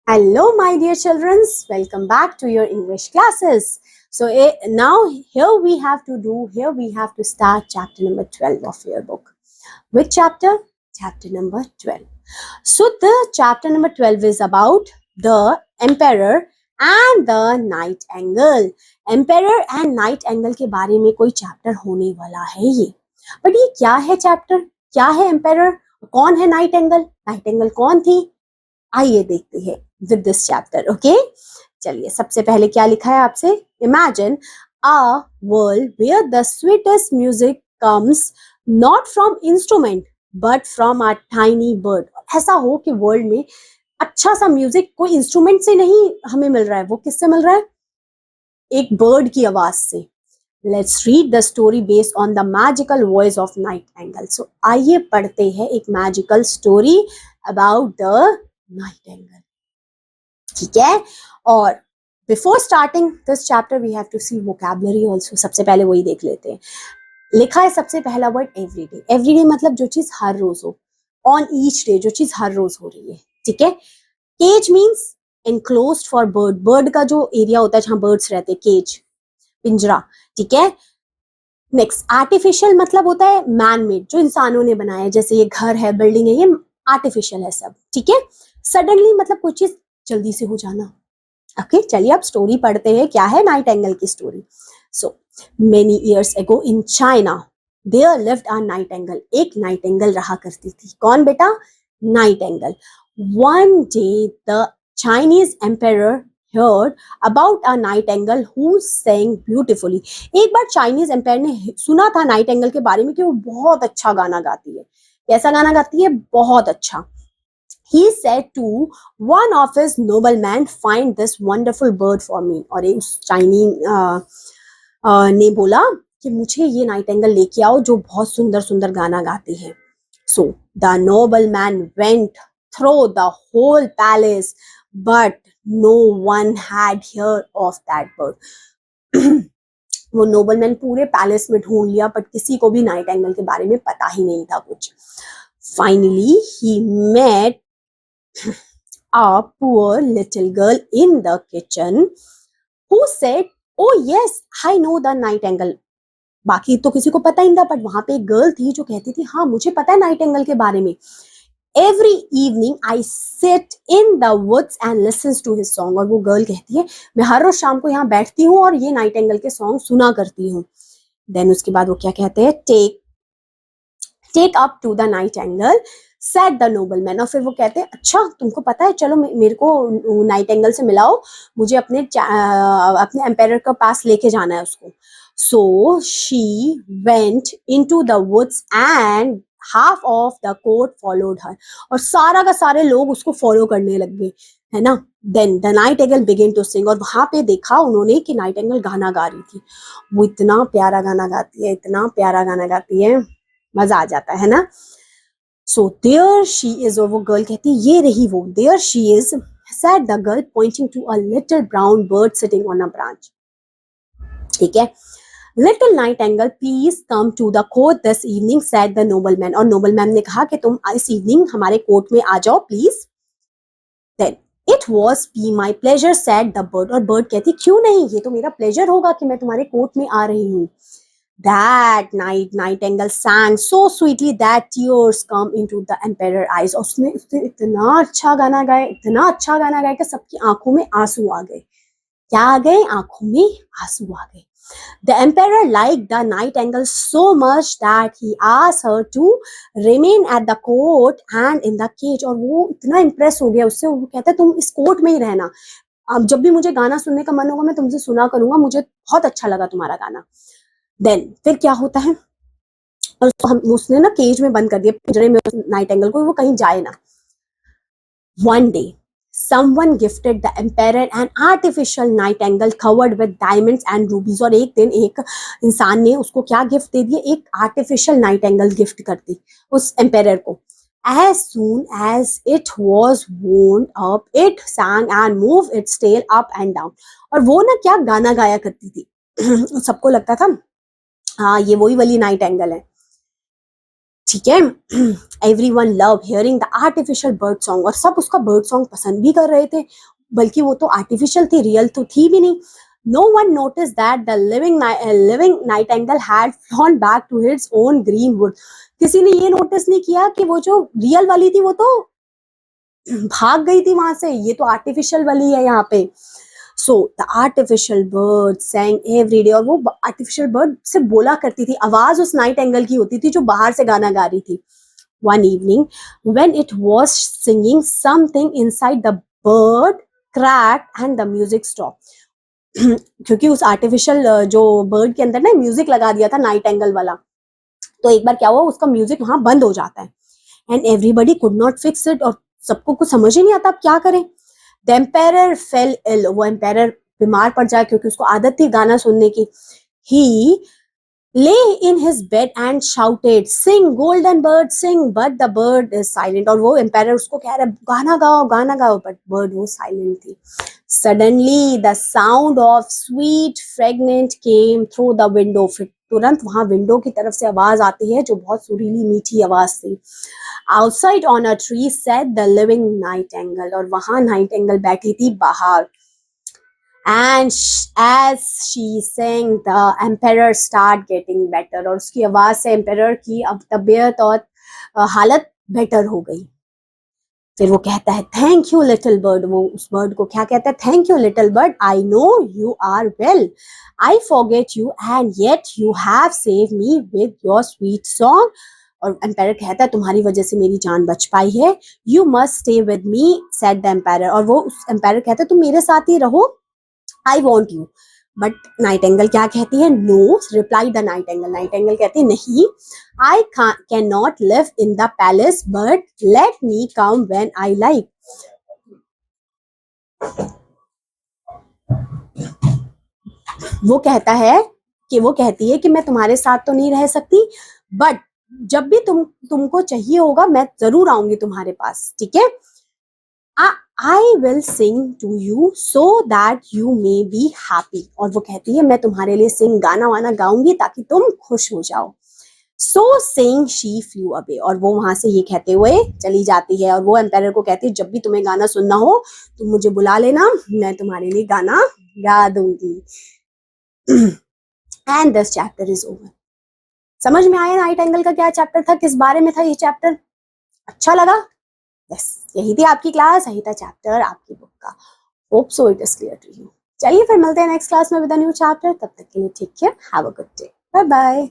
Hello, my dear children. Welcome back to your English classes. So now here we have to start chapter number 12 of your book. Which chapter? Chapter number 12. So the chapter number 12 is about the emperor and the night angle. Emperor and night angle के बारे में कोई chapter होने वाला है ये. But ये क्या है chapter? क्या है emperor? कौन है night angle? Night angle कौन थी? आइए देखते हैं विद दिस चैप्टर. ओके, चलिए सबसे पहले क्या लिखा है आपसे. Imagine a world where the sweetest music comes not from instrument but from a tiny bird. ऐसा हो कि वर्ल्ड में अच्छा सा म्यूजिक कोई इंस्ट्रूमेंट से नहीं हमें मिल रहा है, वो किससे मिल रहा है? एक बर्ड की आवाज से. Let's read the story based on the magical voice of nightingale. So आइए पढ़ते हैं एक magical story about the nightingale. ठीक है, और before starting this chapter we have to see vocabulary also. सबसे पहले वही देख लेते हैं. लिखा है सबसे पहला वर्ड एवरीडे. एवरीडे मतलब जो चीज हर रोज हो. ऑन ईच डे, जो चीज हर रोज हो रही है. ठीक है. Cage means enclosed for bird. Bird का जो एरिया होता है जहां बर्ड्स रहते हैं, केज, पिंजरा. ठीक है. नेक्स्ट आर्टिफिशियल मतलब होता है मैन मेड, जो इंसानों ने बनाया है. जैसे ये घर है, बिल्डिंग है, ये आर्टिफिशियल है सब. ठीक है. सडनली मतलब कोई चीज जल्दी से हो जाना. ओके, चलिए अब स्टोरी पढ़ते हैं. क्या है नाइट एंगल की story. So many years ago in China there lived a nightingale. एक नाइट एंगल रहा करती थी. कौन बेटा? Nightingale. One day the Chinese emperor heard about a night angle who sang beautifully. एक बार Chinese empire ने सुना था नाइट एंगल के बारे में कि वो बहुत अच्छा गाना गाती है. कैसा गाना गाती है? बहुत अच्छा. He said to one of his noblemen, find this wonderful bird for me. और उस चाइनीज ने बोला कि मुझे ये नाइट एंगल लेके आओ जो बहुत सुंदर सुंदर गाना गाती है. So the nobleman went through the whole palace, but no one had heard of that bird. वो नोबलमैन पूरे पैलेस में ढूंढ लिया, बट किसी को भी नाइट एंगल के बारे में पता ही नहीं था कुछ. Finally he met a poor little girl in the kitchen who said, oh yes, I know the night angle. बाकी तो किसी को पता ही नहीं था, बट वहां पे एक गर्ल थी जो कहती थी हाँ मुझे पता है नाइट एंगल के बारे में. Every evening I sit in the woods and listens to his song. और वो गर्ल कहती है मैं हर रोज शाम को यहाँ बैठती हूँ और ये नाइट एंगल के सॉन्ग सुना करती हूँ. देन उसके बाद वो क्या कहते हैं? Take up to the nightingale said the nobleman. और फिर वो कहते हैं अच्छा तुमको पता है, चलो मेरे को नाइट एंगल से मिलाओ, मुझे अपने एम्पायर के पास लेके जाना है उसको. So she went into the woods and half of the court followed her. और सारा का सारे लोग उसको फॉलो करने लग गए, है ना. Then the night angle began to sing. और वहां पे देखा उन्होंने कि नाइट एंगल गाना गा रही थी. वो इतना प्यारा गाना गाती है, इतना प्यारा गाना गाती है, मजा आ जाता है ना. So there she is. और वो गर्ल कहती है ये रही वो. There she is, said the girl pointing to a little brown bird sitting on a branch. ठीक है. Little night angle, please come to the court this evening, said the nobleman. और nobleman ने कहा कि तुम इस इवनिंग हमारे court में आ जाओ please. Then it was be my pleasure, said the bird. और bird कहती क्यों नहीं, ये तो मेरा प्लेजर होगा कि मैं तुम्हारे कोर्ट में आ रही हूँ. That night night angle sang so sweetly that tears come into the emperor eyes. और उसने इतना अच्छा गाना गाया कि सबकी आंखों में आंसू आ गए. क्या आ गए? आंखों में आंसू आ गए. The emperor liked the night angle so much that he asked her to remain at the court and in the cage. और वो इतना इम्प्रेस हो गया उससे, वो कहता है तुम इस कोर्ट में ही रहना, अब जब भी मुझे गाना सुनने का मन होगा मैं तुमसे सुना करूंगा, मुझे बहुत अच्छा लगा तुम्हारा गाना. देन फिर क्या होता है, और उसने ना केज में बंद कर दिया, पिंजरे में नाइट एंगल को, वो कहीं जाए ना. One day someone gifted the emperor an artificial night angle covered with diamonds and rubies. और एक दिन एक इंसान ने उसको क्या गिफ्ट दे दिया? एक आर्टिफिशियल नाइट एंगल गिफ्ट कर दी उस एम्पायर को. As soon as it was worn up, it sang and moved its tail up and down. और वो ना क्या गाना गाया करती थी. सबको लगता था हाँ ये वही वाली नाइट एंगल है. ठीक है। Everyone love hearing the artificial bird song, और सब उसका बर्ड सॉन्ग पसंद भी कर रहे थे, बल्कि वो तो आर्टिफिशियल थी, रियल तो थी भी नहीं। No one notice that the living nightingale had flown back to his own green wood. किसी ने ये नोटिस नहीं किया कि वो जो रियल वाली थी वो तो भाग गई थी वहां से, ये तो आर्टिफिशियल वाली है यहाँ पे। So the artificial bird सैंग every day, और वो आर्टिफिशियल बर्ड से बोला करती थी, आवाज उस नाइट एंगल की होती थी जो बाहर से गाना गा रही थी। One evening when it was singing something inside the bird cracked and the music stop. क्योंकि उस आर्टिफिशियल जो बर्ड के अंदर ना म्यूजिक लगा दिया था नाइट एंगल वाला, तो एक बार क्या हुआ, उसका म्यूजिक वहां बंद हो जाता है। And everybody could not fix it, और सबको कुछ समझ ही नहीं आता अब क्या करें। द एम्पायर फेल इल, वो एम्पायर बीमार पड़ जाए, क्योंकि उसको आदत थी गाना सुनने की। ही lay in his bed and shouted, sing golden bird sing, but the bird is silent, और वो एम्पायर उसको कह रहा है गाना गाओ, but bird वो silent थी। Suddenly the sound of sweet fragrant came through the window, फिर तुरंत वहां विंडो की तरफ से आवाज आती है जो बहुत सुरीली मीठी आवाज थी। Outside on a tree sat the living nightingale, और वहां नाइटिंगेल बैठी थी बाहर। And as she sang, the emperor start getting better, और उसकी आवाज से एम्पायर की अब तबीयत और हालत बेटर हो गई। फिर वो कहता है थैंक यू लिटिल बर्ड, वो उस बर्ड को क्या कहता है, thank you little bird, I know you are well, I forget you and yet you have save me with your sweet song. और एम्पायर कहता है तुम्हारी वजह से मेरी जान बच पाई है, you must stay with me said the empire, और वो उस एम्पायर कहता है तुम मेरे साथ ही रहो, I want you. But nightingale क्या कहती है, no, reply the nightingale, nightingale कहती है नहीं, I can not live in the palace, but let me come when I like. वो कहता है कि वो कहती है कि मैं तुम्हारे साथ तो नहीं रह सकती, बट जब भी तुमको चाहिए होगा मैं जरूर आऊंगी तुम्हारे पास, ठीक है। I will sing to you so that you may be happy, और वो कहती है मैं तुम्हारे लिए सिंग गाना वाना गाऊंगी ताकि तुम खुश हो जाओ। So saying she flew away, और वो वहां से ये कहते हुए चली जाती है, और वो एम्पायर को कहती है जब भी तुम्हें गाना सुनना हो तुम मुझे बुला लेना, मैं तुम्हारे लिए गाना गा दूंगी। And this chapter is over. समझ में आया नाइटिंगेल का क्या चैप्टर था, किस बारे में था ये चैप्टर, अच्छा लगा? यस, यही थी आपकी क्लास, यही था चैप्टर आपकी बुक का। Hope so it is clear to you. चलिए फिर मिलते हैं नेक्स्ट क्लास में विद अ न्यू चैप्टर, तब तक के लिए take care, have a good day, bye bye.